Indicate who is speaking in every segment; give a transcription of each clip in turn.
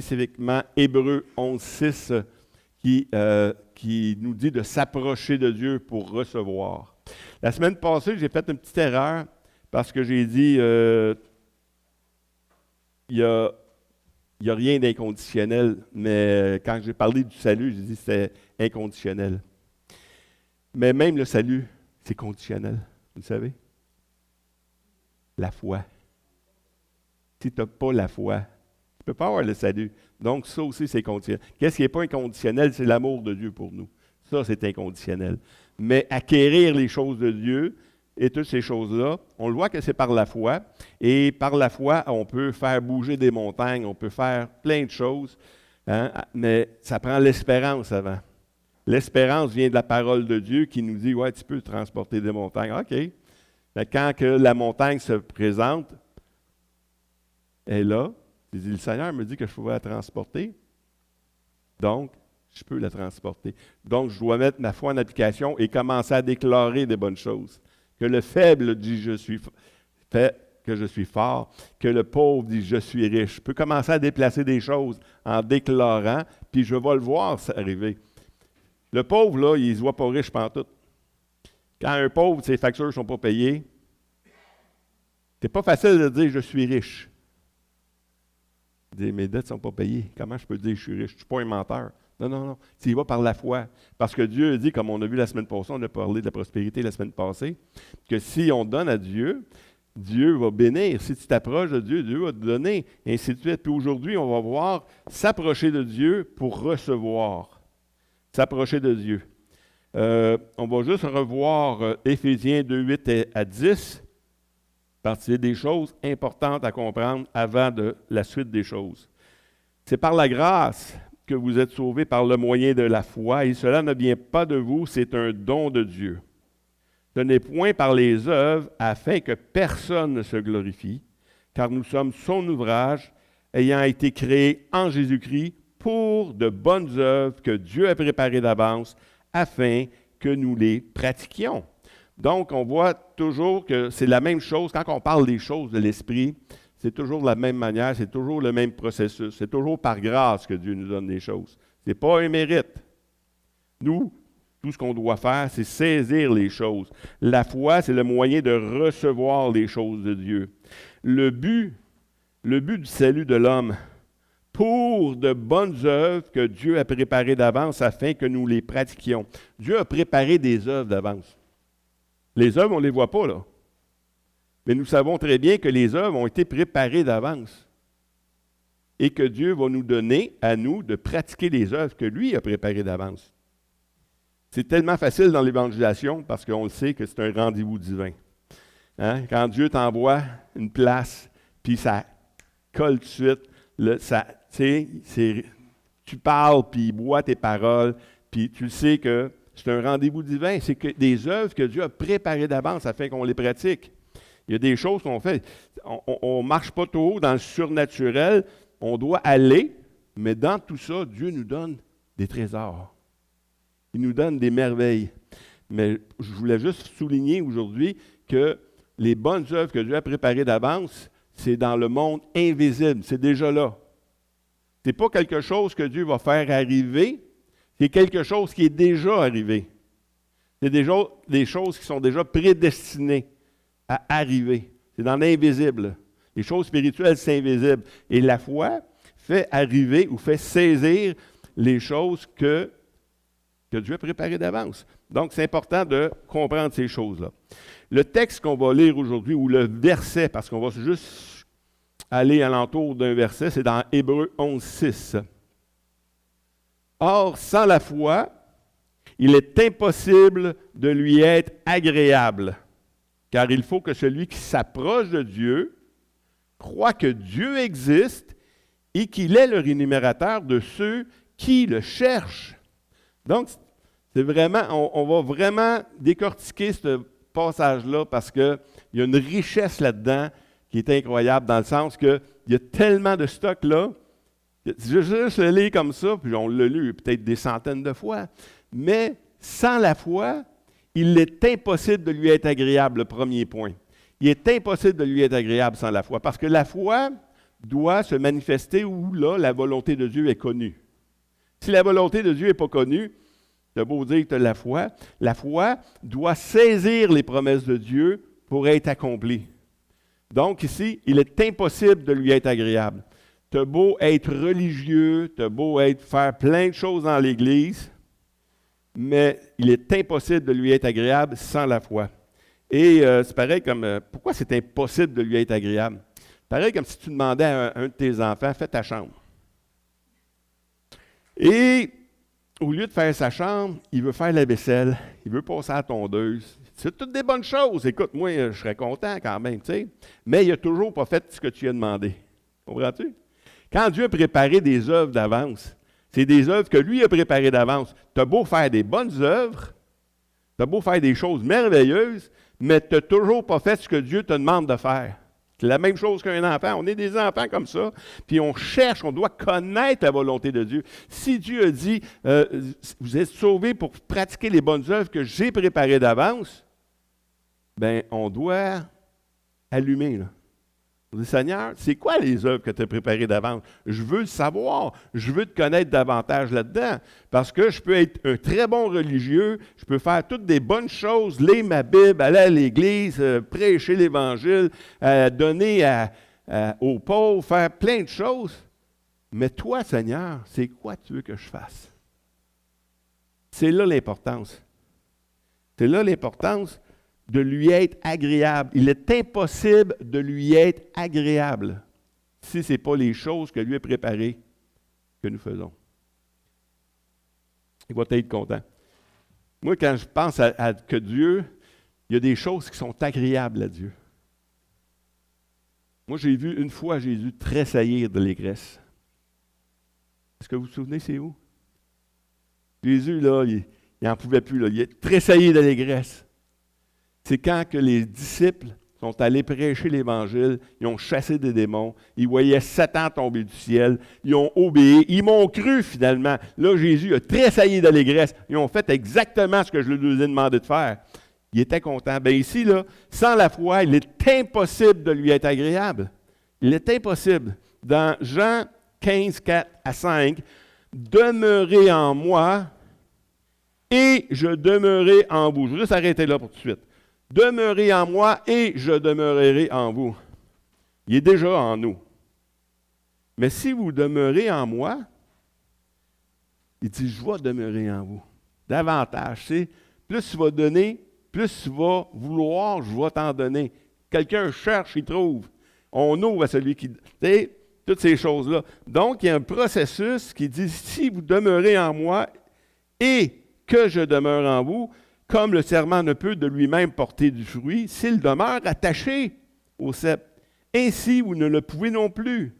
Speaker 1: spécifiquement Hébreux 11:6 qui nous dit de s'approcher de Dieu pour recevoir. La semaine passée, j'ai fait une petite erreur parce que j'ai dit il y a rien d'inconditionnel, mais quand j'ai parlé du salut, j'ai dit que c'était inconditionnel. Mais même le salut, c'est conditionnel, vous savez. La foi. Si tu n'as pas la foi, tu ne peux pas avoir le salut. Donc, ça aussi, c'est conditionnel. Qu'est-ce qui n'est pas inconditionnel? C'est l'amour de Dieu pour nous. Ça, c'est inconditionnel. Mais acquérir les choses de Dieu et toutes ces choses-là, on le voit que c'est par la foi. Et par la foi, on peut faire bouger des montagnes, on peut faire plein de choses, hein, mais ça prend l'espérance avant. L'espérance vient de la parole de Dieu qui nous dit « Ouais, tu peux transporter des montagnes. » OK. Mais quand que la montagne se présente, elle est là. Je dis, le Seigneur me dit que je pouvais la transporter. Donc, je peux la transporter. Donc, je dois mettre ma foi en application et commencer à déclarer des bonnes choses. Que le faible dit je suis fort, que le pauvre dit je suis riche. Je peux commencer à déplacer des choses en déclarant, puis je vais le voir arriver. Le pauvre, là, il ne se voit pas riche pantoute. Quand un pauvre, ses factures ne sont pas payées, c'est pas facile de dire je suis riche. Dire mes dettes ne sont pas payées. Comment je peux dire je suis riche? Je ne suis pas un menteur. Non. Tu y vas par la foi. Parce que Dieu dit, comme on a vu la semaine passée, on a parlé de la prospérité la semaine passée, que si on donne à Dieu, Dieu va bénir. Si tu t'approches de Dieu, Dieu va te donner, et ainsi de suite. Puis aujourd'hui, on va voir s'approcher de Dieu pour recevoir. S'approcher de Dieu. On va juste revoir Éphésiens 2, 8 à 10, parce que c'est des choses importantes à comprendre avant de la suite des choses. C'est par la grâce que vous êtes sauvés par le moyen de la foi, et cela ne vient pas de vous, c'est un don de Dieu. Ce n'est point par les œuvres, afin que personne ne se glorifie, car nous sommes son ouvrage, ayant été créés en Jésus-Christ pour de bonnes œuvres que Dieu a préparées d'avance, afin que nous les pratiquions. Donc, on voit toujours que c'est la même chose. Quand on parle des choses de l'Esprit, c'est toujours de la même manière, c'est toujours le même processus. C'est toujours par grâce que Dieu nous donne des choses. Ce n'est pas un mérite. Nous, tout ce qu'on doit faire, c'est saisir les choses. La foi, c'est le moyen de recevoir les choses de Dieu. Le but du salut de l'homme, pour de bonnes œuvres que Dieu a préparées d'avance afin que nous les pratiquions. Dieu a préparé des œuvres d'avance. Les œuvres, on ne les voit pas, là. Mais nous savons très bien que les œuvres ont été préparées d'avance et que Dieu va nous donner, à nous, de pratiquer les œuvres que lui a préparées d'avance. C'est tellement facile dans l'évangélisation parce qu'on le sait que c'est un rendez-vous divin. Hein? Quand Dieu t'envoie une place, puis ça colle tout de suite, tu parles, puis il boit tes paroles, puis tu sais que c'est un rendez-vous divin. C'est que des œuvres que Dieu a préparées d'avance afin qu'on les pratique. Il y a des choses qu'on fait. On ne marche pas trop dans le surnaturel. On doit aller, mais dans tout ça, Dieu nous donne des trésors. Il nous donne des merveilles. Mais je voulais juste souligner aujourd'hui que les bonnes œuvres que Dieu a préparées d'avance, c'est dans le monde invisible. C'est déjà là. Ce n'est pas quelque chose que Dieu va faire arriver. C'est quelque chose qui est déjà arrivé. C'est déjà des choses qui sont déjà prédestinées à arriver. C'est dans l'invisible. Les choses spirituelles, c'est invisible. Et la foi fait arriver ou fait saisir les choses que Dieu a préparées d'avance. Donc, c'est important de comprendre ces choses-là. Le texte qu'on va lire aujourd'hui, ou le verset, parce qu'on va juste aller alentour d'un verset, c'est dans Hébreux 11:6. Or, sans la foi, il est impossible de lui être agréable. Car il faut que celui qui s'approche de Dieu croit que Dieu existe et qu'il est le rémunérateur de ceux qui le cherchent. Donc, c'est vraiment, on va vraiment décortiquer ce passage-là parce qu'il y a une richesse là-dedans qui est incroyable dans le sens qu'il y a tellement de stock là. Je juste le lire comme ça, puis on l'a lu peut-être des centaines de fois, mais sans la foi, il est impossible de lui être agréable, le premier point. Il est impossible de lui être agréable sans la foi, parce que la foi doit se manifester où là, la volonté de Dieu est connue. Si la volonté de Dieu n'est pas connue, tu as beau dire que tu as la foi doit saisir les promesses de Dieu pour être accomplie. Donc ici, il est impossible de lui être agréable. Tu as beau être religieux, tu as beau faire plein de choses dans l'Église, mais il est impossible de lui être agréable sans la foi. Et c'est pareil comme, pourquoi c'est impossible de lui être agréable? Pareil comme si tu demandais à un de tes enfants, fais ta chambre. Et au lieu de faire sa chambre, il veut faire la vaisselle, il veut passer à la tondeuse. C'est toutes des bonnes choses. Écoute, moi, je serais content quand même, tu sais. Mais il n'a toujours pas fait ce que tu lui as demandé. Comprends-tu? Quand Dieu a préparé des œuvres d'avance, c'est des œuvres que lui a préparées d'avance. Tu as beau faire des bonnes œuvres, tu as beau faire des choses merveilleuses, mais tu n'as toujours pas fait ce que Dieu te demande de faire. C'est la même chose qu'un enfant. On est des enfants comme ça, puis on cherche, on doit connaître la volonté de Dieu. Si Dieu a dit, vous êtes sauvés pour pratiquer les bonnes œuvres que j'ai préparées d'avance, bien, on doit allumer, là. On dit, Seigneur, c'est quoi les œuvres que tu as préparées d'avance? Je veux le savoir. Je veux te connaître davantage là-dedans. Parce que je peux être un très bon religieux, je peux faire toutes des bonnes choses, lire ma Bible, aller à l'Église, prêcher l'Évangile, donner aux pauvres, faire plein de choses. Mais toi, Seigneur, c'est quoi tu veux que je fasse? C'est là l'importance. C'est là l'importance de lui être agréable. Il est impossible de lui être agréable si ce n'est pas les choses que lui a préparées que nous faisons. Il va être content. Moi, quand je pense à que Dieu, il y a des choses qui sont agréables à Dieu. Moi, j'ai vu une fois Jésus tressaillir de l'allégresse. Est-ce que vous vous souvenez, c'est où? Jésus, là, il n'en pouvait plus. Là. Il est tressailli d'allégresse. C'est quand que les disciples sont allés prêcher l'Évangile, ils ont chassé des démons, ils voyaient Satan tomber du ciel, ils ont obéi, ils m'ont cru finalement. Là, Jésus a tressailli d'allégresse. Ils ont fait exactement ce que je leur ai demandé de faire. Il était content. Bien ici, là, sans la foi, il est impossible de lui être agréable. Il est impossible. Dans Jean 15, 4 à 5, « Demeurez en moi et je demeurerai en vous. » Je vais juste arrêter là pour tout de suite. Demeurez en moi et je demeurerai en vous. Il est déjà en nous. Mais si vous demeurez en moi, il dit, je vais demeurer en vous. Davantage, c'est plus tu vas donner, plus tu vas vouloir, je vais t'en donner. Quelqu'un cherche, il trouve. On ouvre à celui qui... Tu sais, toutes ces choses-là. Donc, il y a un processus qui dit, si vous demeurez en moi et que je demeure en vous, comme le serment ne peut de lui-même porter du fruit, s'il demeure attaché au cep. Ainsi, vous ne le pouvez non plus.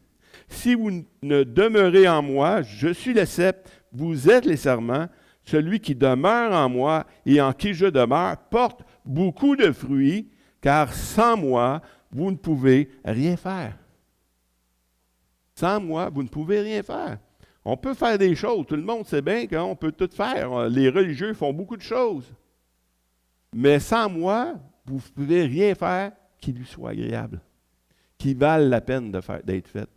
Speaker 1: Si vous ne demeurez en moi, je suis le cep, vous êtes les serments. Celui qui demeure en moi et en qui je demeure porte beaucoup de fruits, car sans moi, vous ne pouvez rien faire. Sans moi, vous ne pouvez rien faire. On peut faire des choses. Tout le monde sait bien qu'on peut tout faire. Les religieux font beaucoup de choses. Mais sans moi, vous ne pouvez rien faire qui lui soit agréable, qui vale la peine d'être fait.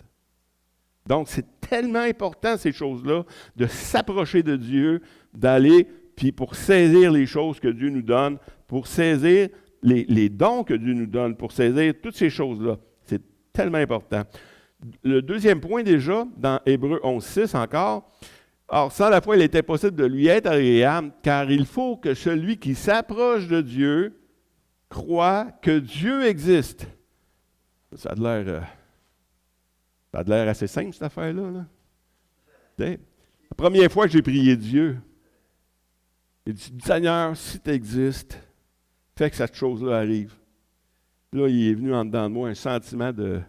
Speaker 1: Donc, c'est tellement important, ces choses-là, de s'approcher de Dieu, d'aller, puis pour saisir les choses que Dieu nous donne, pour saisir les dons que Dieu nous donne, pour saisir toutes ces choses-là. C'est tellement important. Le deuxième point déjà, dans Hébreux 11.6 encore, or, sans la foi, il est impossible de lui être agréable, car il faut que celui qui s'approche de Dieu croit que Dieu existe. Ça a l'air assez simple, cette affaire-là. Là. La première fois que j'ai prié Dieu, il dit, Seigneur, si tu existes, fais que cette chose-là arrive. Là, il est venu en dedans de moi un sentiment de...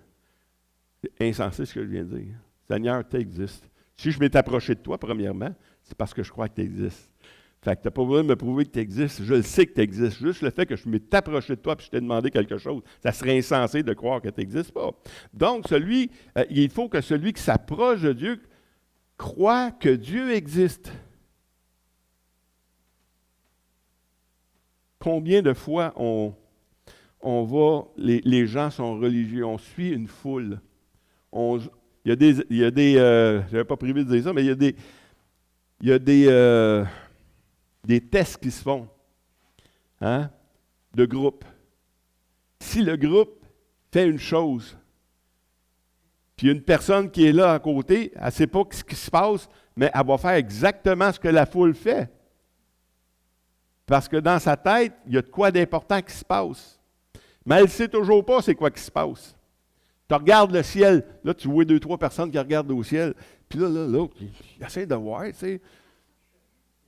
Speaker 1: C'est insensé ce que je viens de dire. Seigneur, tu existes. Si je m'étais approché de toi, premièrement, c'est parce que je crois que tu existes. Fait que tu n'as pas besoin de me prouver que tu existes. Je le sais que tu existes. Juste le fait que je m'étais approché de toi et je t'ai demandé quelque chose, ça serait insensé de croire que tu n'existes pas. Donc, il faut que celui qui s'approche de Dieu croit que Dieu existe. Combien de fois les gens sont religieux, on suit une foule. j'avais pas prévu de dire ça, mais il y a des tests qui se font, hein, de groupe. Si le groupe fait une chose, puis il y a une personne qui est là à côté, elle ne sait pas ce qui se passe, mais elle va faire exactement ce que la foule fait. Parce que dans sa tête, il y a de quoi d'important qui se passe. Mais elle ne sait toujours pas c'est quoi qui se passe. Tu regardes le ciel, là tu vois 2-3 personnes qui regardent au ciel, puis là, l'autre, il essaie de voir, tu sais.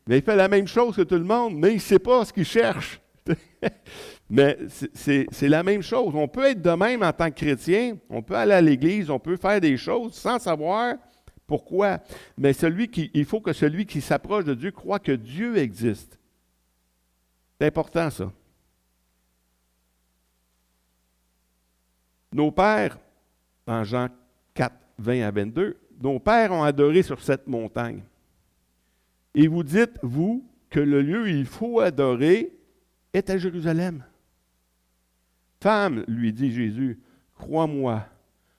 Speaker 1: Mais il fait la même chose que tout le monde, mais il ne sait pas ce qu'il cherche. Mais c'est la même chose. On peut être de même en tant que chrétien, on peut aller à l'église, on peut faire des choses sans savoir pourquoi. Mais il faut que celui qui s'approche de Dieu croit que Dieu existe. C'est important, ça. Nos pères, dans Jean 4, 20 à 22, nos pères ont adoré sur cette montagne. Et vous dites, vous, que le lieu où il faut adorer est à Jérusalem. Femme, lui dit Jésus, crois-moi,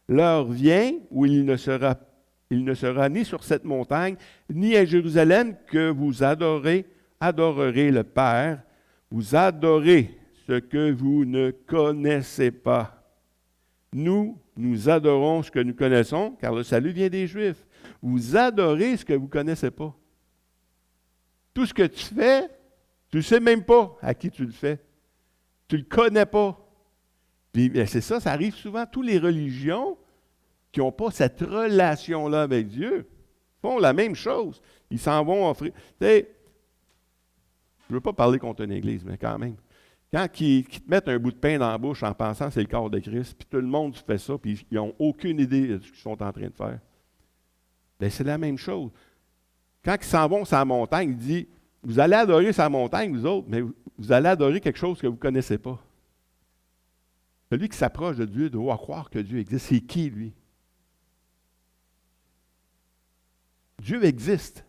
Speaker 1: l'heure vient où il ne sera ni sur cette montagne, ni à Jérusalem que vous adorerez le Père. Vous adorez ce que vous ne connaissez pas. Nous adorons ce que nous connaissons, car le salut vient des Juifs. Vous adorez ce que vous ne connaissez pas. Tout ce que tu fais, tu ne sais même pas à qui tu le fais. Tu ne le connais pas. Puis c'est ça, ça arrive souvent. Toutes les religions qui n'ont pas cette relation-là avec Dieu font la même chose. Ils s'en vont offrir. Tu sais, je ne veux pas parler contre une église, mais quand même. Quand ils te mettent un bout de pain dans la bouche en pensant que c'est le corps de Christ, puis tout le monde fait ça, puis ils n'ont aucune idée de ce qu'ils sont en train de faire. Bien, c'est la même chose. Quand ils s'en vont sur la montagne, il dit, vous allez adorer sa montagne, vous autres, mais vous allez adorer quelque chose que vous ne connaissez pas. Celui qui s'approche de Dieu doit croire que Dieu existe. C'est qui, lui? Dieu existe.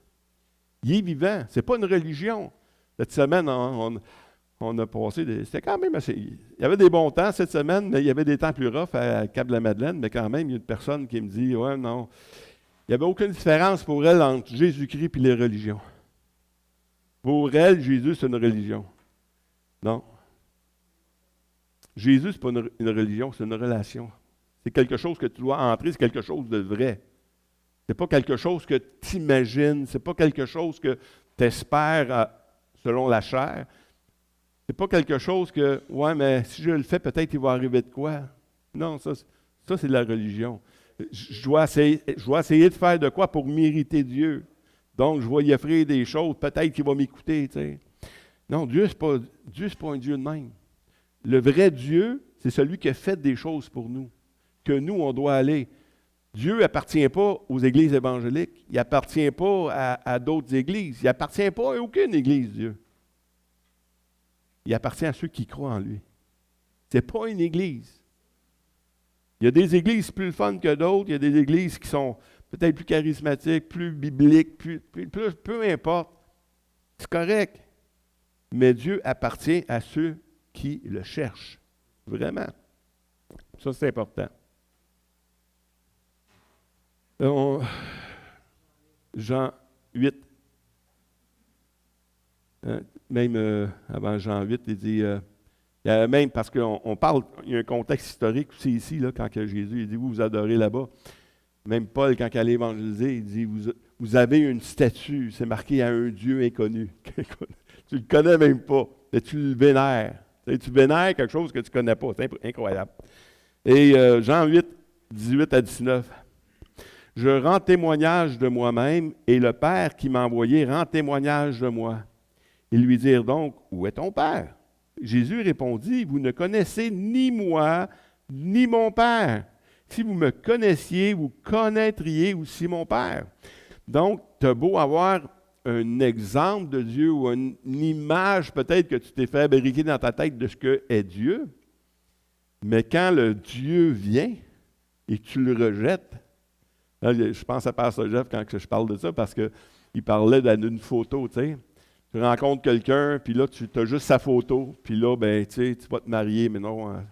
Speaker 1: Il est vivant. Ce n'est pas une religion. Cette semaine, on a passé c'était quand même assez. Il y avait des bons temps cette semaine, mais il y avait des temps plus rough à Cap-de-la-Madeleine, mais quand même, il y a une personne qui me dit, ouais, non. Il n'y avait aucune différence pour elle entre Jésus-Christ et les religions. Pour elle, Jésus, c'est une religion. Non. Jésus, ce n'est pas une religion, c'est une relation. C'est quelque chose que tu dois entrer, c'est quelque chose de vrai. Ce n'est pas quelque chose que tu imagines, ce n'est pas quelque chose que tu espères selon la chair. Ce n'est pas quelque chose que, ouais, mais si je le fais, peut-être il va arriver de quoi. Non, ça c'est de la religion. Je dois essayer de faire de quoi pour mériter Dieu. Donc, je vais y offrir des choses, peut-être qu'il va m'écouter. Tu sais. Non, Dieu, ce n'est pas un Dieu de même. Le vrai Dieu, c'est celui qui a fait des choses pour nous, que nous, on doit aller. Dieu n'appartient pas aux églises évangéliques, il n'appartient pas à d'autres églises, il n'appartient pas à aucune église, Dieu. Il appartient à ceux qui croient en lui. Ce n'est pas une église. Il y a des églises plus fun que d'autres, il y a des églises qui sont peut-être plus charismatiques, plus bibliques, peu importe. C'est correct. Mais Dieu appartient à ceux qui le cherchent. Vraiment. Ça, c'est important. Jean 8. Même avant Jean 8, il dit, même parce qu'on parle, il y a un contexte historique aussi ici, là, quand que Jésus il dit, vous adorez là-bas. Même Paul, quand il allait évangéliser, il dit, vous avez une statue, c'est marqué à un Dieu inconnu. Tu ne le connais même pas, mais tu le vénères. Tu vénères quelque chose que tu ne connais pas. C'est incroyable. Et Jean 8, 18 à 19. Je rends témoignage de moi-même, et le Père qui m'a envoyé rend témoignage de moi. Ils lui dirent donc, où est ton Père? Jésus répondit, vous ne connaissez ni moi, ni mon Père. Si vous me connaissiez, vous connaîtriez aussi mon Père. Donc, tu as beau avoir un exemple de Dieu ou une image peut-être que tu t'es fabriqué dans ta tête de ce que est Dieu, mais quand le Dieu vient et que tu le rejettes, là, je pense à Pasteur Jeff quand je parle de ça parce qu'il parlait d'une photo, tu sais. Tu rencontres quelqu'un, puis là, tu as juste sa photo, puis là, ben, tu vas te marier, mais non,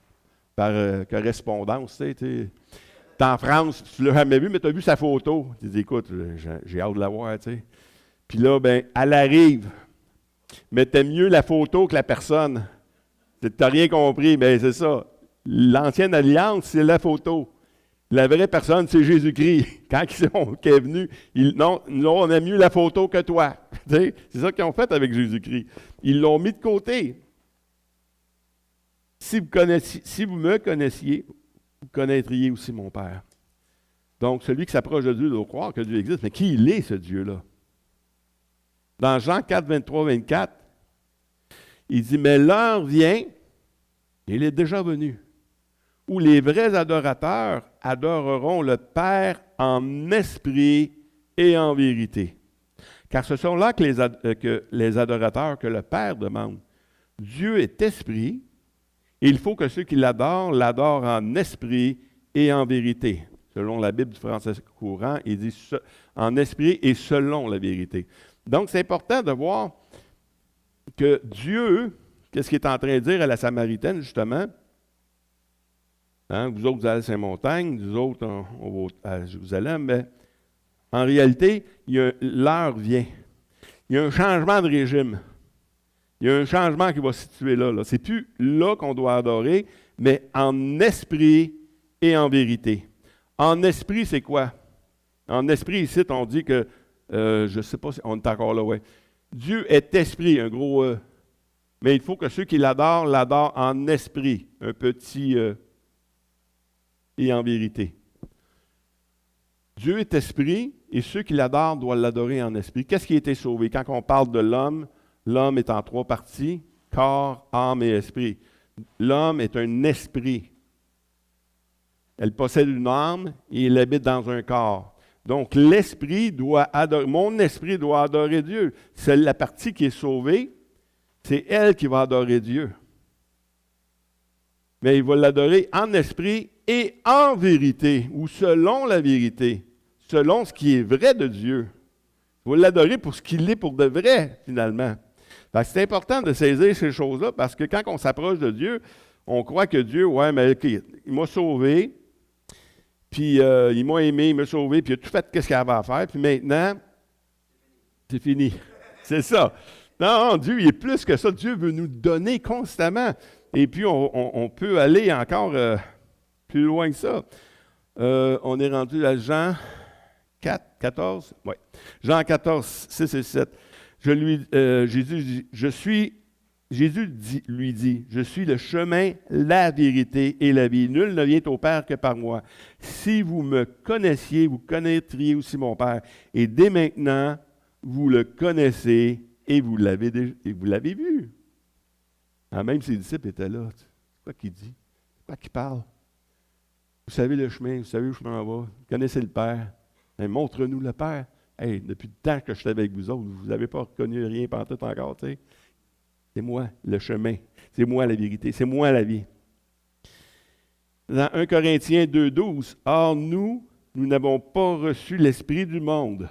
Speaker 1: par correspondance, tu sais. T'es en France, tu l'as jamais vu, mais tu as vu sa photo. Tu dis, écoute, j'ai hâte de la voir, tu sais. Puis là, ben, elle arrive. Mais t'aimes mieux la photo que la personne. Tu n'as rien compris, mais c'est ça. L'ancienne alliance, c'est la photo. La vraie personne, c'est Jésus-Christ. Quand il est venu, non, on aime mieux la photo que toi. C'est ça qu'ils ont fait avec Jésus-Christ. Ils l'ont mis de côté. Si vous me connaissiez, vous connaîtriez aussi mon Père. Donc, celui qui s'approche de Dieu doit croire que Dieu existe. Mais qui il est, ce Dieu-là? Dans Jean 4, 23, 24, il dit, « Mais l'heure vient, et il est déjà venu, où les vrais adorateurs adoreront le Père en esprit et en vérité. Car ce sont là que les adorateurs que le Père demande. Dieu est esprit, et il faut que ceux qui l'adorent en esprit et en vérité. » Selon la Bible du français courant, il dit en esprit et selon la vérité. Donc, c'est important de voir que Dieu, qu'est-ce qu'il est en train de dire à la Samaritaine, justement? Hein, vous autres, vous allez à Saint-Montagne, nous autres, on va à Jérusalem, mais en réalité, l'heure vient. Il y a un changement de régime. Il y a un changement qui va se situer là. Ce n'est plus là qu'on doit adorer, mais en esprit et en vérité. En esprit, c'est quoi? En esprit, ici, on dit que, je ne sais pas si on est encore là, ouais. Dieu est esprit, un gros E. Mais il faut que ceux qui l'adorent en esprit, un petit et en vérité. Dieu est esprit et ceux qui l'adorent doivent l'adorer en esprit. Qu'est-ce qui a été sauvé? Quand on parle de l'homme, l'homme est en 3 parties, corps, âme et esprit. L'homme est un esprit. Elle possède une âme et il habite dans un corps. Donc, l'esprit doit adorer, mon esprit doit adorer Dieu. C'est la partie qui est sauvée, c'est elle qui va adorer Dieu. Mais il va l'adorer en esprit et en vérité, ou selon la vérité, selon ce qui est vrai de Dieu. Il va l'adorer pour ce qu'il est pour de vrai, finalement. C'est important de saisir ces choses-là, parce que quand on s'approche de Dieu, on croit que Dieu, ouais, mais OK, il m'a sauvé, puis il m'a aimé, il m'a sauvé, puis il a tout fait ce qu'il avait à faire, puis maintenant, c'est fini. C'est ça. Non, Dieu, il est plus que ça. Dieu veut nous donner constamment. Et puis, on peut aller encore plus loin que ça. On est rendu à Jean 4, 14. Oui. Jean 14, 6 et 7. Jésus lui dit, « Je suis le chemin, la vérité et la vie. Nul ne vient au Père que par moi. Si vous me connaissiez, vous connaîtriez aussi mon Père. Et dès maintenant, vous le connaissez et vous l'avez vu. » Ah, même ses disciples étaient là. C'est quoi qu'il dit? C'est quoi qu'il parle? Vous savez le chemin, vous savez où je m'en vais. Vous connaissez le Père. Mais montre-nous le Père. Hey, depuis le temps que je suis avec vous autres, vous n'avez pas reconnu rien pantoute encore, tu sais. C'est moi le chemin. C'est moi la vérité. C'est moi la vie. Dans 1 Corinthiens 2,12, « Or, nous n'avons pas reçu l'esprit du monde,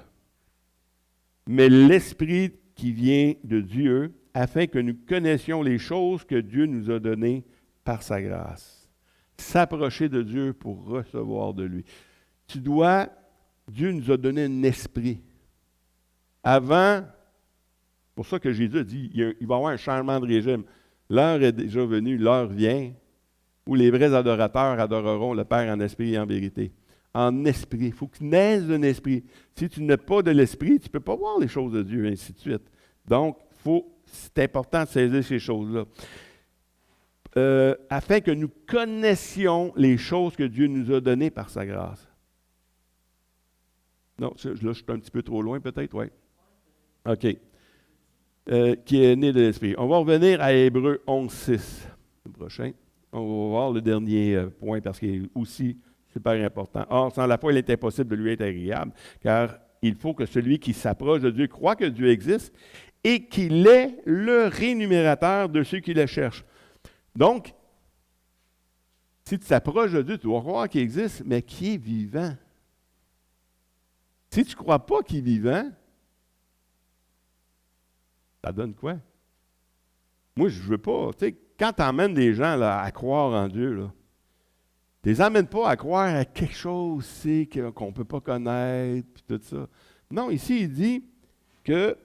Speaker 1: mais l'esprit qui vient de Dieu, afin que nous connaissions les choses que Dieu nous a données par sa grâce. » S'approcher de Dieu pour recevoir de lui. Dieu nous a donné un esprit. Avant, c'est pour ça que Jésus a dit, il va y avoir un changement de régime. L'heure est déjà venue, l'heure vient, où les vrais adorateurs adoreront le Père en esprit et en vérité. En esprit. Il faut que tu naisses d'un esprit. Si tu n'as pas de l'esprit, tu ne peux pas voir les choses de Dieu, et ainsi de suite. Donc, c'est important de saisir ces choses-là. Afin que nous connaissions les choses que Dieu nous a données par sa grâce. Non, là, je suis un petit peu trop loin, peut-être, oui. OK. Qui est né de l'Esprit. On va revenir à Hébreux 11.6, le prochain. On va voir le dernier point parce qu'il est aussi super important. Or, sans la foi, il est impossible de lui être agréable, car il faut que celui qui s'approche de Dieu croit que Dieu existe et qu'il est le rémunérateur de ceux qui le cherchent. Donc, si tu t'approches de Dieu, tu dois croire qu'il existe, mais qui est vivant. Si tu ne crois pas qu'il est vivant, ça donne quoi? Moi, je ne veux pas. Tu sais, quand tu emmènes des gens là, à croire en Dieu, là, Tu ne les emmènes pas à croire à quelque chose qu'on ne peut pas connaître, puis tout ça. Non, ici, il dit qu'il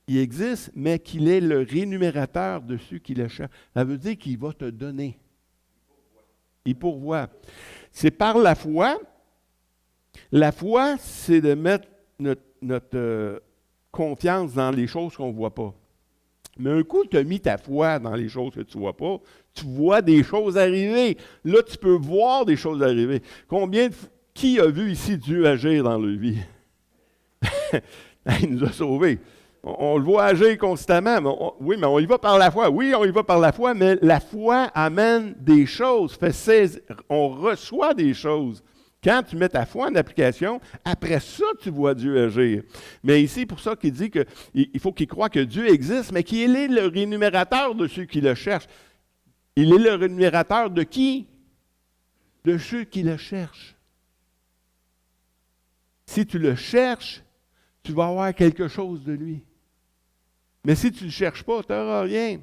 Speaker 1: existe, mais qu'il est le rémunérateur de ceux qui le cherchent. Ça veut dire qu'il va te donner. Il pourvoit. C'est par la foi. La foi, c'est de mettre notre confiance dans les choses qu'on ne voit pas. Mais un coup, tu as mis ta foi dans les choses que tu ne vois pas, tu vois des choses arriver. Là, tu peux voir des choses arriver. Qui a vu ici Dieu agir dans leur vie? Il nous a sauvés. On le voit agir constamment. Mais on y va par la foi. Oui, on y va par la foi, mais la foi amène des choses, on reçoit des choses. Quand tu mets ta foi en application, après ça, tu vois Dieu agir. Mais ici, c'est pour ça qu'il dit qu'il faut qu'il croie que Dieu existe, mais qu'il est le rémunérateur de ceux qui le cherchent. Il est le rémunérateur de qui? De ceux qui le cherchent. Si tu le cherches, tu vas avoir quelque chose de lui. Mais si tu ne le cherches pas, tu n'auras rien.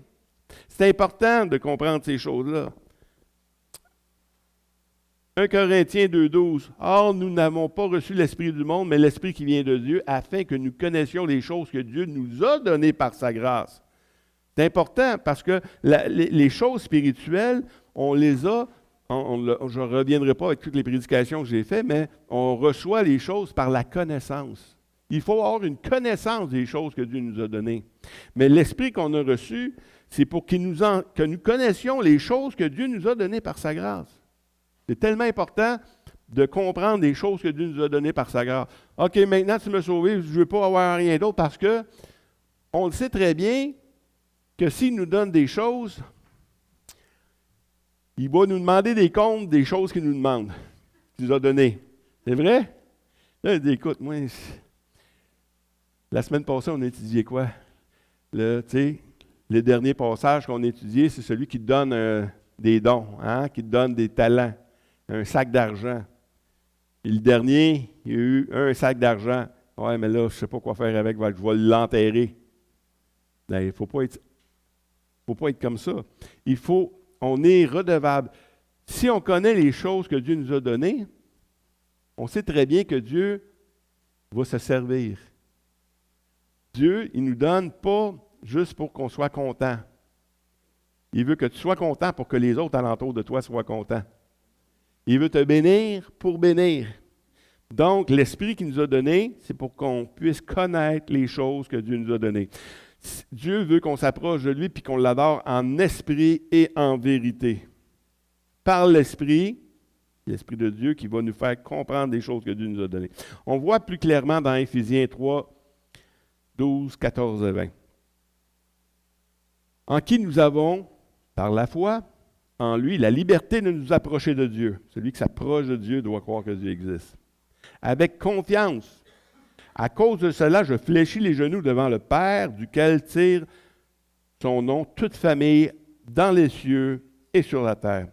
Speaker 1: C'est important de comprendre ces choses-là. 1 Corinthiens 2,12. « Or, nous n'avons pas reçu l'Esprit du monde, mais l'Esprit qui vient de Dieu, afin que nous connaissions les choses que Dieu nous a données par sa grâce. » C'est important parce que les choses spirituelles, on les a, je ne reviendrai pas avec toutes les prédications que j'ai faites, mais on reçoit les choses par la connaissance. Il faut avoir une connaissance des choses que Dieu nous a données. Mais l'Esprit qu'on a reçu, c'est pour que nous connaissions les choses que Dieu nous a données par sa grâce. C'est tellement important de comprendre les choses que Dieu nous a données par sa grâce. OK, maintenant tu m'as sauvé, je ne veux pas avoir rien d'autre parce que on le sait très bien que s'il nous donne des choses, il va nous demander des comptes des choses qu'il nous demande, qu'il nous a données. C'est vrai? Là, il dit, écoute, moi, la semaine passée, on a étudié quoi? Le dernier passage qu'on a étudié, c'est celui qui te donne des dons, qui te donne des talents. Un sac d'argent. Et le dernier, il y a eu un sac d'argent. Ouais, mais là, je ne sais pas quoi faire avec, je vais l'enterrer. Il ne faut pas être comme ça. On est redevable. Si on connaît les choses que Dieu nous a données, on sait très bien que Dieu va se servir. Dieu, il ne nous donne pas juste pour qu'on soit content. Il veut que tu sois content pour que les autres alentours de toi soient contents. Il veut te bénir pour bénir. Donc, l'Esprit qu'il nous a donné, c'est pour qu'on puisse connaître les choses que Dieu nous a données. Dieu veut qu'on s'approche de lui puis qu'on l'adore en esprit et en vérité. Par l'Esprit de Dieu qui va nous faire comprendre les choses que Dieu nous a données. On voit plus clairement dans Éphésiens 3, 12, 14 et 20. En qui nous avons, par la foi, en lui, la liberté de nous approcher de Dieu. Celui qui s'approche de Dieu doit croire que Dieu existe. Avec confiance. À cause de cela, je fléchis les genoux devant le Père, duquel tire son nom toute famille dans les cieux et sur la terre,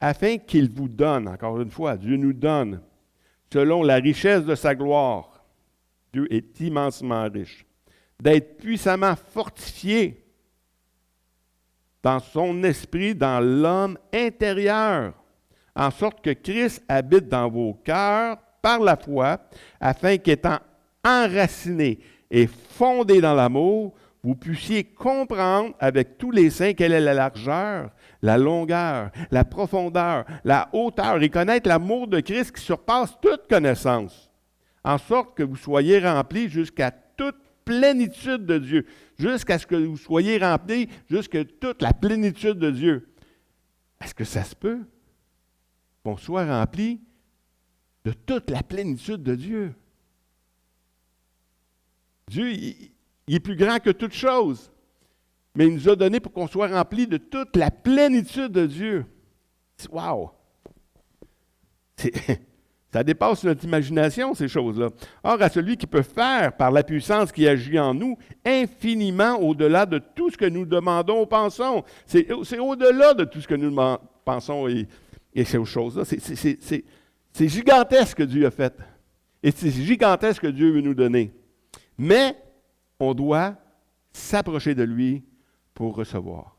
Speaker 1: afin qu'il vous donne, encore une fois, Dieu nous donne, selon la richesse de sa gloire, Dieu est immensement riche, d'être puissamment fortifié dans son esprit, dans l'homme intérieur, en sorte que Christ habite dans vos cœurs par la foi, afin qu'étant enraciné et fondé dans l'amour, vous puissiez comprendre avec tous les saints quelle est la largeur, la longueur, la profondeur, la hauteur, et connaître l'amour de Christ qui surpasse toute connaissance, en sorte que vous soyez remplis jusqu'à toute plénitude de Dieu, jusqu'à ce que vous soyez remplis jusqu'à toute la plénitude de Dieu. Est-ce que ça se peut qu'on soit rempli de toute la plénitude de Dieu? Dieu, il est plus grand que toute chose, mais il nous a donné pour qu'on soit rempli de toute la plénitude de Dieu. Wow! Ça dépasse notre imagination, ces choses-là. Or, à celui qui peut faire, par la puissance qui agit en nous, infiniment au-delà de tout ce que nous demandons ou pensons. C'est au-delà de tout ce que nous pensons et ces choses-là. C'est gigantesque ce que Dieu a fait. Et c'est gigantesque ce que Dieu veut nous donner. Mais on doit s'approcher de lui pour recevoir.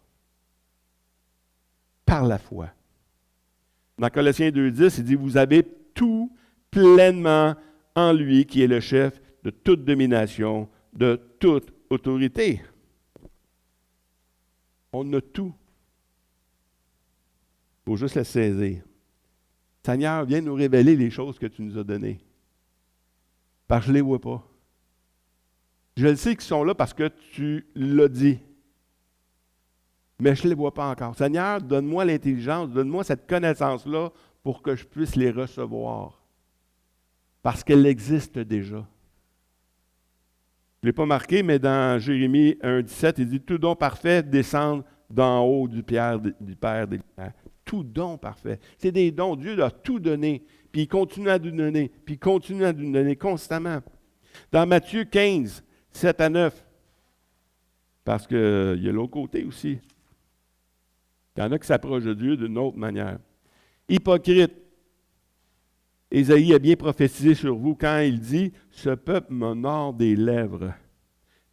Speaker 1: Par la foi. Dans Colossiens 2,10, il dit, vous avez tout pleinement en lui, qui est le chef de toute domination, de toute autorité. On a tout. Il faut juste le saisir. Seigneur, viens nous révéler les choses que tu nous as données. Parce que je ne les vois pas. Je le sais qu'ils sont là parce que tu l'as dit. Mais je ne les vois pas encore. Seigneur, donne-moi l'intelligence, donne-moi cette connaissance-là pour que je puisse les recevoir. Parce qu'elle existe déjà. Je ne l'ai pas marqué, mais dans Jérémie 1,17, il dit « Tout don parfait descend d'en haut du Père des lumières. » Tout don parfait. C'est des dons. Dieu a tout donné. Puis il continue à nous donner. Puis il continue à nous donner constamment. Dans Matthieu 15, 7 à 9, parce qu'il y a l'autre côté aussi. Il y en a qui s'approchent de Dieu d'une autre manière. Hypocrite. Ésaïe a bien prophétisé sur vous quand il dit « Ce peuple m'honore des lèvres,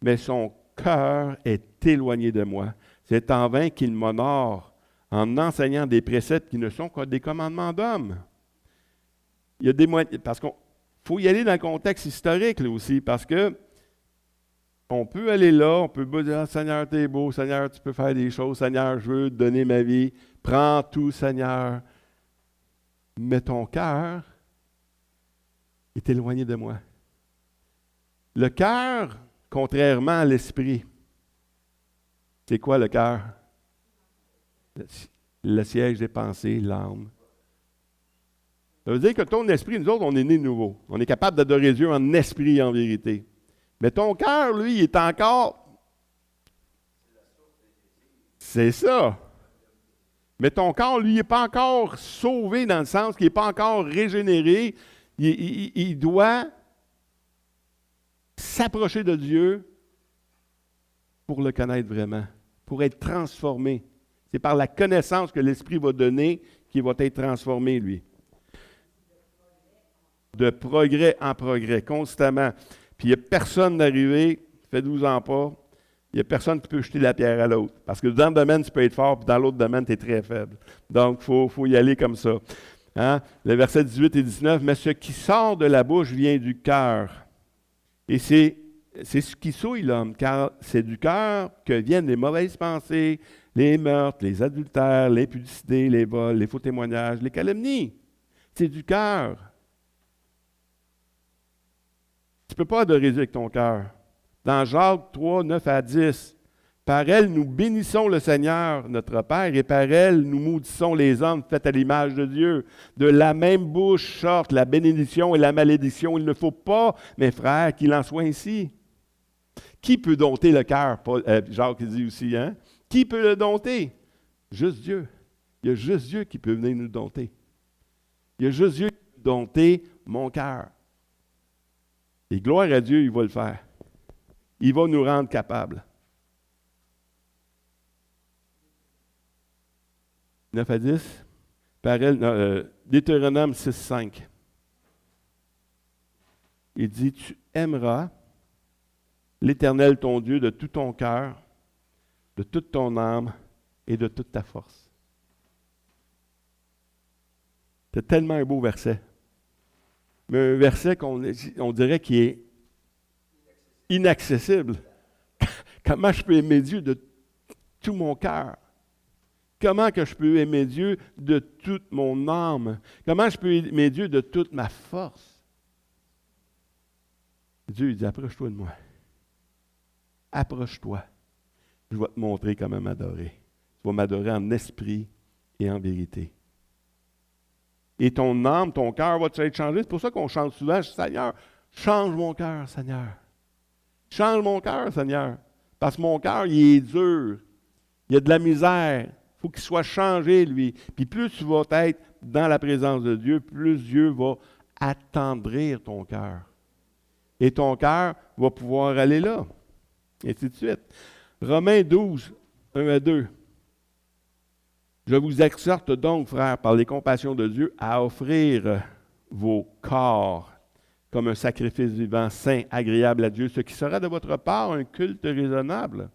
Speaker 1: mais son cœur est éloigné de moi. C'est en vain qu'il m'honore en enseignant des préceptes qui ne sont que des commandements d'hommes. » Il y a des moyens, parce qu'il faut y aller dans le contexte historique là aussi, parce que on peut aller là, on peut dire « Seigneur, t'es beau, Seigneur, tu peux faire des choses, Seigneur, je veux te donner ma vie, prends tout, Seigneur. » Mais ton cœur est éloigné de moi. Le cœur, contrairement à l'esprit, c'est quoi le cœur? Le siège des pensées, l'âme. Ça veut dire que ton esprit, nous autres, on est nés nouveaux. On est capable d'adorer Dieu en esprit et en vérité. Mais ton cœur, lui, il est encore... C'est ça. Mais ton corps, lui, il n'est pas encore sauvé dans le sens qu'il n'est pas encore régénéré. Il doit s'approcher de Dieu pour le connaître vraiment, pour être transformé. C'est par la connaissance que l'Esprit va donner qu'il va être transformé, lui. De progrès en progrès, constamment. Puis il n'y a personne d'arrivé, faites-vous-en pas, il n'y a personne qui peut jeter la pierre à l'autre. Parce que dans le domaine, tu peux être fort, puis dans l'autre domaine, tu es très faible. Donc, il faut y aller comme ça. Hein? Le verset 18 et 19, « Mais ce qui sort de la bouche vient du cœur. Et c'est ce qui souille l'homme, car c'est du cœur que viennent les mauvaises pensées, les meurtres, les adultères, l'impudicité, les vols, les faux témoignages, les calomnies. C'est du cœur. Tu ne peux pas adorer Dieu avec ton cœur. Dans Jacques 3, 9 à 10, « Par elle, nous bénissons le Seigneur, notre Père, et par elle, nous maudissons les hommes faits à l'image de Dieu. De la même bouche sortent la bénédiction et la malédiction. Il ne faut pas, mes frères, qu'il en soit ainsi. » Qui peut dompter le cœur? Jacques dit aussi, hein? Qui peut le dompter? Juste Dieu. Il y a juste Dieu qui peut venir nous dompter. Il y a juste Dieu qui peut dompter mon cœur. Et gloire à Dieu, il va le faire. Il va nous rendre capables. 9 à 10. Deutéronome 6, 5. Il dit, « Tu aimeras l'Éternel ton Dieu de tout ton cœur, de toute ton âme et de toute ta force. » C'est tellement un beau verset. Mais un verset qu'on dirait qui est inaccessible. Comment je peux aimer Dieu de tout mon cœur? Comment que je peux aimer Dieu de toute mon âme? Comment je peux aimer Dieu de toute ma force? Dieu, il dit, approche-toi de moi. Approche-toi. Je vais te montrer comment m'adorer. Tu vas m'adorer en esprit et en vérité. Et ton âme, ton cœur va être changé. C'est pour ça qu'on chante souvent, Seigneur, change mon cœur, Seigneur. Change mon cœur, Seigneur. Parce que mon cœur, il est dur. Il y a de la misère. Il faut qu'il soit changé, lui. Puis plus tu vas être dans la présence de Dieu, plus Dieu va attendrir ton cœur. Et ton cœur va pouvoir aller là. Et ainsi de suite. Romains 12, 1 à 2. Je vous exhorte donc, frères, par les compassions de Dieu, à offrir vos corps comme un sacrifice vivant, saint, agréable à Dieu, ce qui sera de votre part un culte raisonnable.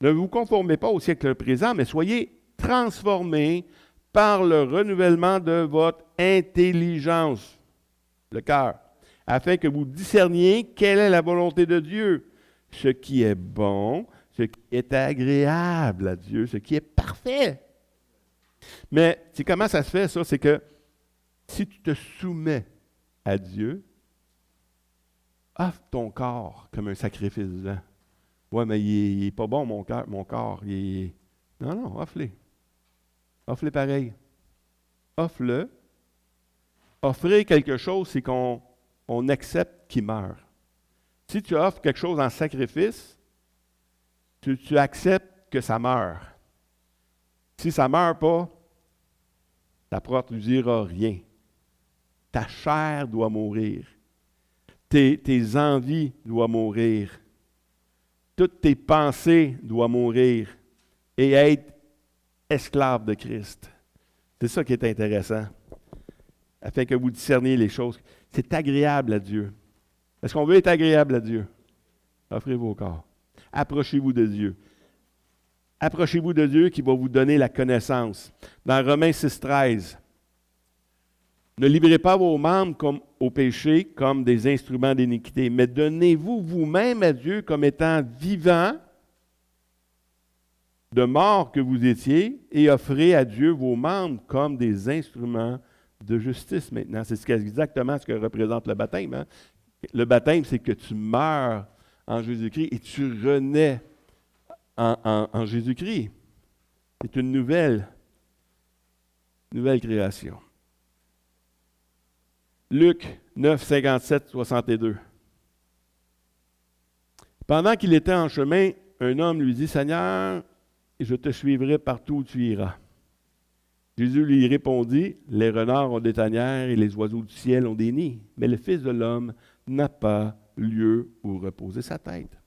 Speaker 1: Ne vous conformez pas au siècle présent, mais soyez transformés par le renouvellement de votre intelligence, le cœur, afin que vous discerniez quelle est la volonté de Dieu, ce qui est bon, ce qui est agréable à Dieu, ce qui est parfait. Mais c'est comment ça se fait, ça? C'est que si tu te soumets à Dieu, offre ton corps comme un sacrifice vivant. Ouais, mais il n'est pas bon, mon corps. Non, non, offre-le. Offre-le pareil. Offre-le. Offrir quelque chose, c'est qu'on accepte qu'il meure. Si tu offres quelque chose en sacrifice, tu acceptes que ça meure. Si ça ne meurt pas, ça ne produira rien. Ta chair doit mourir. Tes envies doivent mourir. Toutes tes pensées doivent mourir et être esclave de Christ. C'est ça qui est intéressant. Afin que vous discerniez les choses. C'est agréable à Dieu. Est-ce qu'on veut être agréable à Dieu? Offrez vos corps. Approchez-vous de Dieu. Approchez-vous de Dieu qui va vous donner la connaissance. Dans Romains 6,13, ne livrez pas vos membres comme au péché, comme des instruments d'iniquité, mais donnez-vous vous-même à Dieu comme étant vivants, de mort que vous étiez, et offrez à Dieu vos membres comme des instruments de justice maintenant. C'est exactement ce que représente le baptême. Hein? Le baptême, c'est que tu meurs en Jésus-Christ et tu renais en Jésus-Christ. C'est une nouvelle création. Luc 9, 57, 62. Pendant qu'il était en chemin, un homme lui dit, « Seigneur, je te suivrai partout où tu iras. » Jésus lui répondit, « Les renards ont des tanières et les oiseaux du ciel ont des nids, mais le Fils de l'homme n'a pas lieu où reposer sa tête. »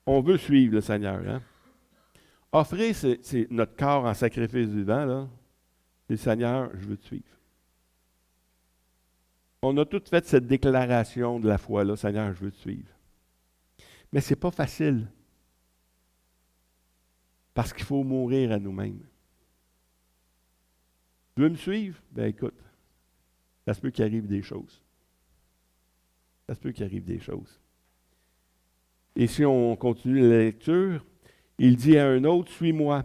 Speaker 1: On veut suivre le Seigneur. Hein? Offrir c'est notre corps en sacrifice vivant, là. C'est, Seigneur, je veux te suivre. On a tous fait cette déclaration de la foi, là, Seigneur, je veux te suivre. Mais ce n'est pas facile. Parce qu'il faut mourir à nous-mêmes. Tu veux me suivre? Ben écoute, ça se peut qu'il arrive des choses. Ça se peut qu'il arrive des choses. Et si on continue la lecture, il dit à un autre, « Suis-moi. »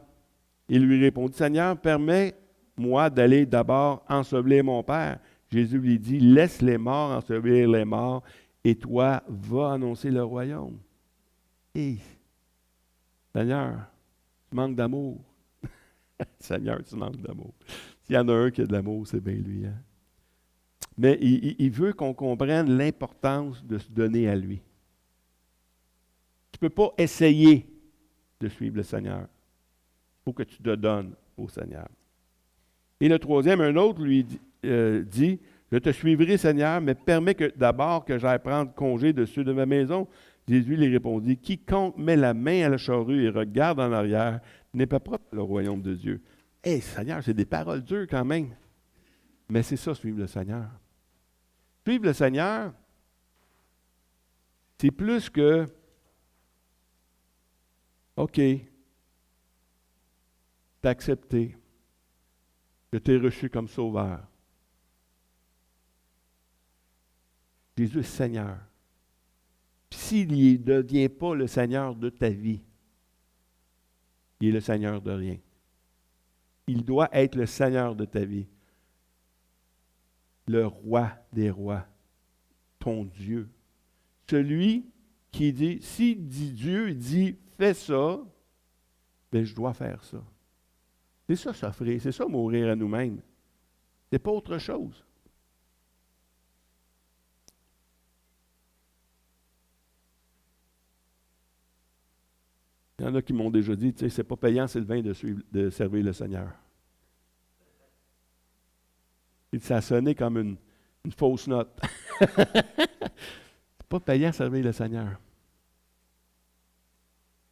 Speaker 1: Il lui répondit, « Seigneur, permets-moi d'aller d'abord ensevelir mon Père. » Jésus lui dit, « Laisse les morts ensevelir les morts, et toi, va annoncer le royaume. » Hé, Seigneur, tu manques d'amour. Seigneur, tu manques d'amour. S'il y en a un qui a de l'amour, c'est bien lui. Hein? Mais il veut qu'on comprenne l'importance de se donner à lui. Tu ne peux pas essayer de suivre le Seigneur. Il faut que tu te donnes au Seigneur. Et le troisième, un autre lui dit, je te suivrai, Seigneur, mais permets d'abord que j'aille prendre congé de ceux de ma maison. Jésus lui répondit, quiconque met la main à la charrue et regarde en arrière n'est pas propre au royaume de Dieu. Hé, Seigneur, c'est des paroles dures quand même. Mais c'est ça, suivre le Seigneur. Suivre le Seigneur, c'est plus que OK, t'as accepté. Je t'ai reçu comme sauveur. Jésus est Seigneur. Puis s'il ne devient pas le Seigneur de ta vie, il est le Seigneur de rien. Il doit être le Seigneur de ta vie. Le roi des rois, ton Dieu. Celui qui dit, si dit Dieu, il dit, fais ça, bien je dois faire ça. C'est ça s'offrir, c'est ça mourir à nous-mêmes. C'est pas autre chose. Il y en a qui m'ont déjà dit, tu sais, c'est pas payant, Sylvain, de servir le Seigneur. Et ça a sonné comme une fausse note. C'est pas payant de servir le Seigneur.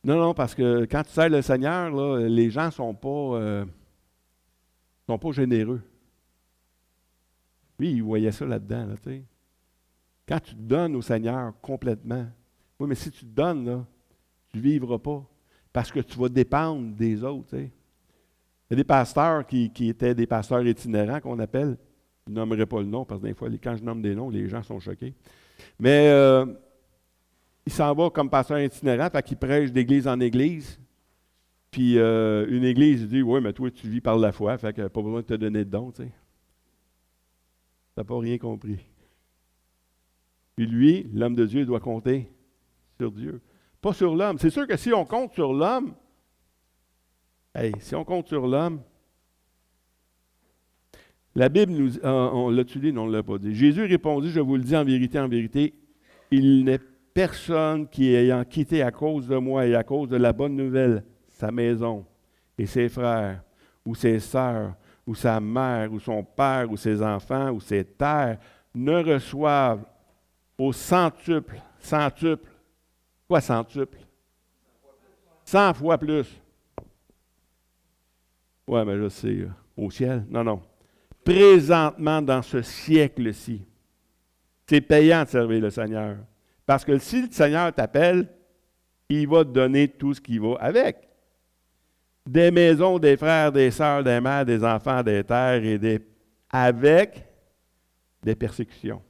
Speaker 1: Non, parce que quand tu sers le Seigneur, là, les gens ne sont pas généreux. Lui, il voyait ça là-dedans. Là, tu sais. Quand tu te donnes au Seigneur complètement, oui, mais si tu te donnes, là, tu ne vivras pas. Parce que tu vas dépendre des autres. Tu sais. Il y a des pasteurs qui étaient des pasteurs itinérants qu'on appelle. Je ne nommerai pas le nom parce que des fois, quand je nomme des noms, les gens sont choqués. Mais il s'en va comme pasteur itinérant, fait qu'il prêche d'église en église. Puis une église dit, oui, mais toi, tu vis par la foi, fait que pas besoin de te donner de dons, tu sais. Tu n'as pas rien compris. Puis lui, l'homme de Dieu, doit compter sur Dieu, pas sur l'homme. C'est sûr que si on compte sur l'homme, si on compte sur l'homme, la Bible nous... on l'a-tu dit? Non, on ne l'a pas dit. Jésus répondit, je vous le dis en vérité, il n'est personne qui, ayant quitté à cause de moi et à cause de la bonne nouvelle, sa maison et ses frères, ou ses sœurs, ou sa mère, ou son père, ou ses enfants, ou ses terres, ne reçoivent au centuple. Quoi centuple? 100 fois plus. Ouais, mais là, c'est au ciel. Non. Présentement, dans ce siècle-ci, c'est payant de servir le Seigneur. Parce que si le Seigneur t'appelle, il va te donner tout ce qui va avec. Des maisons, des frères, des sœurs, des mères, des enfants, des terres, avec des persécutions.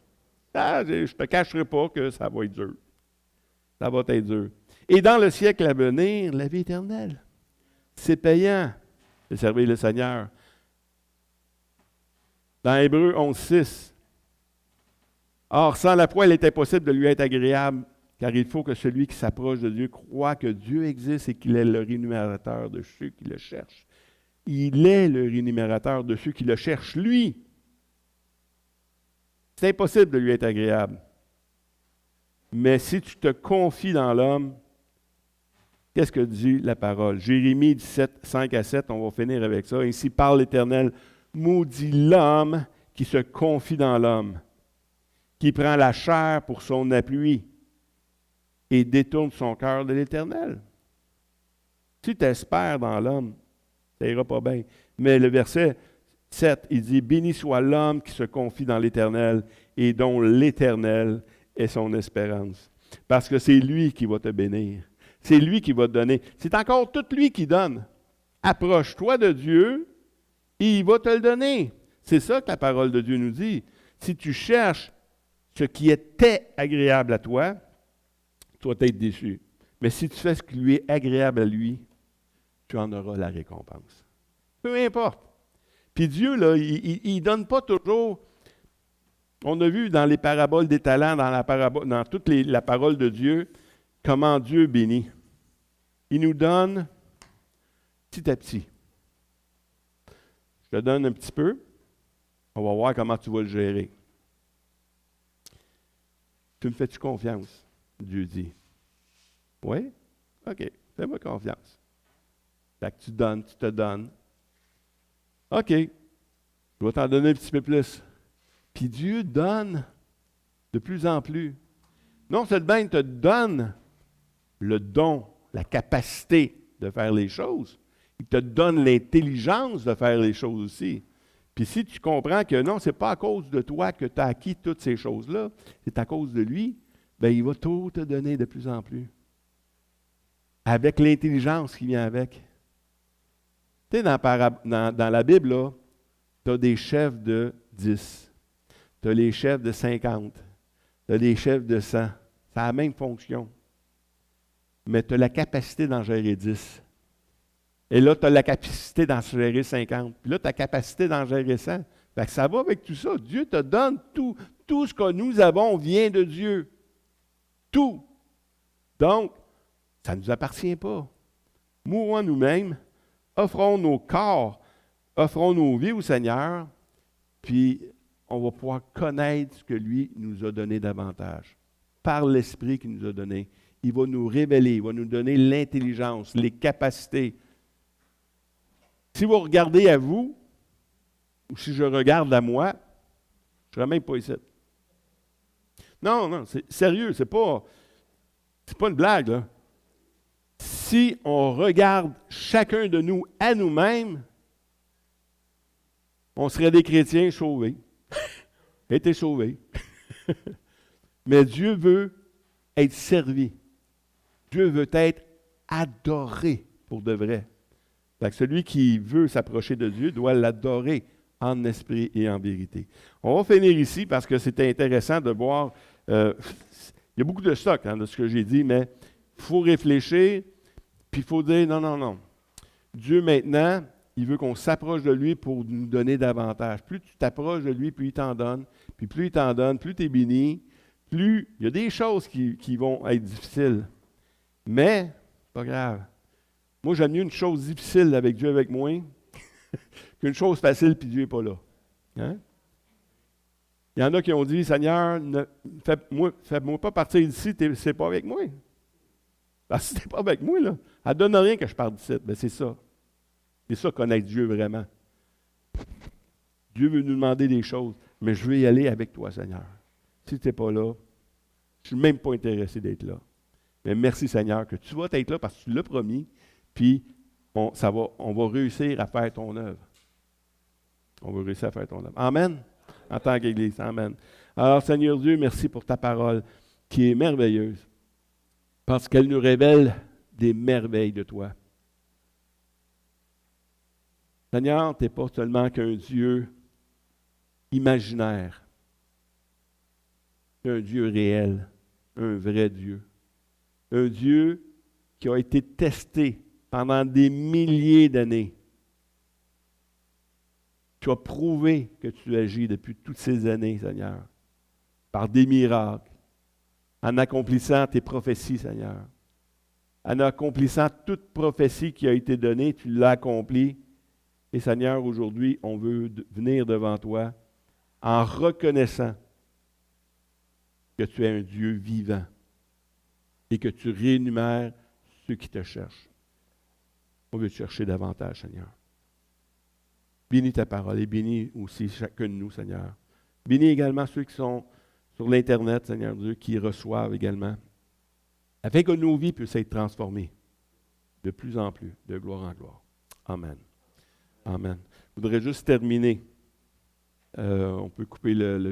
Speaker 1: Ah, je ne te cacherai pas que ça va être dur. Ça va être dur. Et dans le siècle à venir, la vie éternelle. C'est payant de servir le Seigneur. Dans Hébreux 11:6, or, sans la foi, il est impossible de lui être agréable, car il faut que celui qui s'approche de Dieu croit que Dieu existe et qu'il est le rémunérateur de ceux qui le cherchent. Il est le rémunérateur de ceux qui le cherchent, lui. C'est impossible de lui être agréable. Mais si tu te confies dans l'homme, qu'est-ce que dit la parole? Jérémie 17, 5 à 7, on va finir avec ça. Ainsi parle l'Éternel, maudit l'homme qui se confie dans l'homme, qui prend la chair pour son appui et détourne son cœur de l'Éternel. Si tu espères dans l'homme, ça ira pas bien. Mais le verset 7, il dit, « Béni soit l'homme qui se confie dans l'Éternel et dont l'Éternel est son espérance. » Parce que c'est lui qui va te bénir. C'est lui qui va te donner. C'est encore tout lui qui donne. Approche-toi de Dieu et il va te le donner. C'est ça que la parole de Dieu nous dit. Si tu cherches ce qui était agréable à toi, tu vas être déçu. Mais si tu fais ce qui lui est agréable à lui, tu en auras la récompense. Peu importe. Puis Dieu, là, il ne donne pas toujours... On a vu dans les paraboles des talents, dans toute la parole de Dieu, comment Dieu bénit. Il nous donne petit à petit. Je te donne un petit peu. On va voir comment tu vas le gérer. Tu me fais-tu confiance? Dieu dit. Oui? OK. Fais-moi confiance. Fait que tu donnes, tu te donnes. OK. Je vais t'en donner un petit peu plus. Puis Dieu donne de plus en plus. Non seulement il te donne le don, la capacité de faire les choses, il te donne l'intelligence de faire les choses aussi. Puis si tu comprends que non, ce n'est pas à cause de toi que tu as acquis toutes ces choses-là, c'est à cause de lui, bien, il va tout te donner de plus en plus. Avec l'intelligence qui vient avec. Tu sais, dans la Bible, tu as des chefs de 10. Tu as les chefs de 50. Tu as des chefs de 100. Ça a la même fonction. Mais tu as la capacité d'en gérer 10. Et là, tu as la capacité d'en gérer 50. Puis là, tu as la capacité d'en gérer 100. Fait que ça va avec tout ça. Dieu te donne tout. Tout ce que nous avons vient de Dieu. Tout. Donc, ça ne nous appartient pas. Mourons nous-mêmes, offrons nos corps, offrons nos vies au Seigneur, puis on va pouvoir connaître ce que lui nous a donné davantage. Par l'Esprit qu'il nous a donné. Il va nous révéler, il va nous donner l'intelligence, les capacités. Si vous regardez à vous, ou si je regarde à moi, je ne serais même pas ici. Non, c'est sérieux, c'est pas une blague, là. Si on regarde chacun de nous à nous-mêmes, on serait des chrétiens sauvés. Été sauvés. Mais Dieu veut être servi. Dieu veut être adoré pour de vrai. Fait que celui qui veut s'approcher de Dieu doit l'adorer en esprit et en vérité. On va finir ici parce que c'était intéressant de voir. Il y a beaucoup de stock de ce que j'ai dit, mais il faut réfléchir, puis il faut dire non, non, non. Dieu, maintenant, il veut qu'on s'approche de lui pour nous donner davantage. Plus tu t'approches de lui, plus il t'en donne. Puis plus il t'en donne, plus tu es béni. Plus il y a des choses qui vont être difficiles. Mais, pas grave. Moi, j'aime mieux une chose difficile avec Dieu avec moi qu'une chose facile puis Dieu n'est pas là. Hein? Il y en a qui ont dit, Seigneur, fais-moi pas partir d'ici, c'est pas avec moi. Parce que si tu n'es pas avec moi, là, ça ne donne rien que je parte d'ici. Ben, c'est ça. C'est ça, connaître Dieu vraiment. Dieu veut nous demander des choses, mais je veux y aller avec toi, Seigneur. Si tu n'es pas là, je ne suis même pas intéressé d'être là. Mais merci, Seigneur, que tu vas être là parce que tu l'as promis, puis on va réussir à faire ton œuvre. On va réussir à faire ton œuvre. Amen. En tant qu'Église. Amen. Alors, Seigneur Dieu, merci pour ta parole qui est merveilleuse parce qu'elle nous révèle des merveilles de toi. Seigneur, tu n'es pas seulement qu'un Dieu imaginaire. Tu es un Dieu réel, un vrai Dieu. Un Dieu qui a été testé pendant des milliers d'années. Tu as prouvé que tu agis depuis toutes ces années, Seigneur, par des miracles, en accomplissant tes prophéties, Seigneur. En accomplissant toute prophétie qui a été donnée, tu l'as accomplie. Et Seigneur, aujourd'hui, on veut venir devant toi en reconnaissant que tu es un Dieu vivant et que tu rémunères ceux qui te cherchent. On veut te chercher davantage, Seigneur. Bénis ta parole et bénis aussi chacun de nous, Seigneur. Bénis également ceux qui sont sur l'Internet, Seigneur Dieu, qui reçoivent également, afin que nos vies puissent être transformées de plus en plus, de gloire en gloire. Amen. Amen. Je voudrais juste terminer. On peut couper le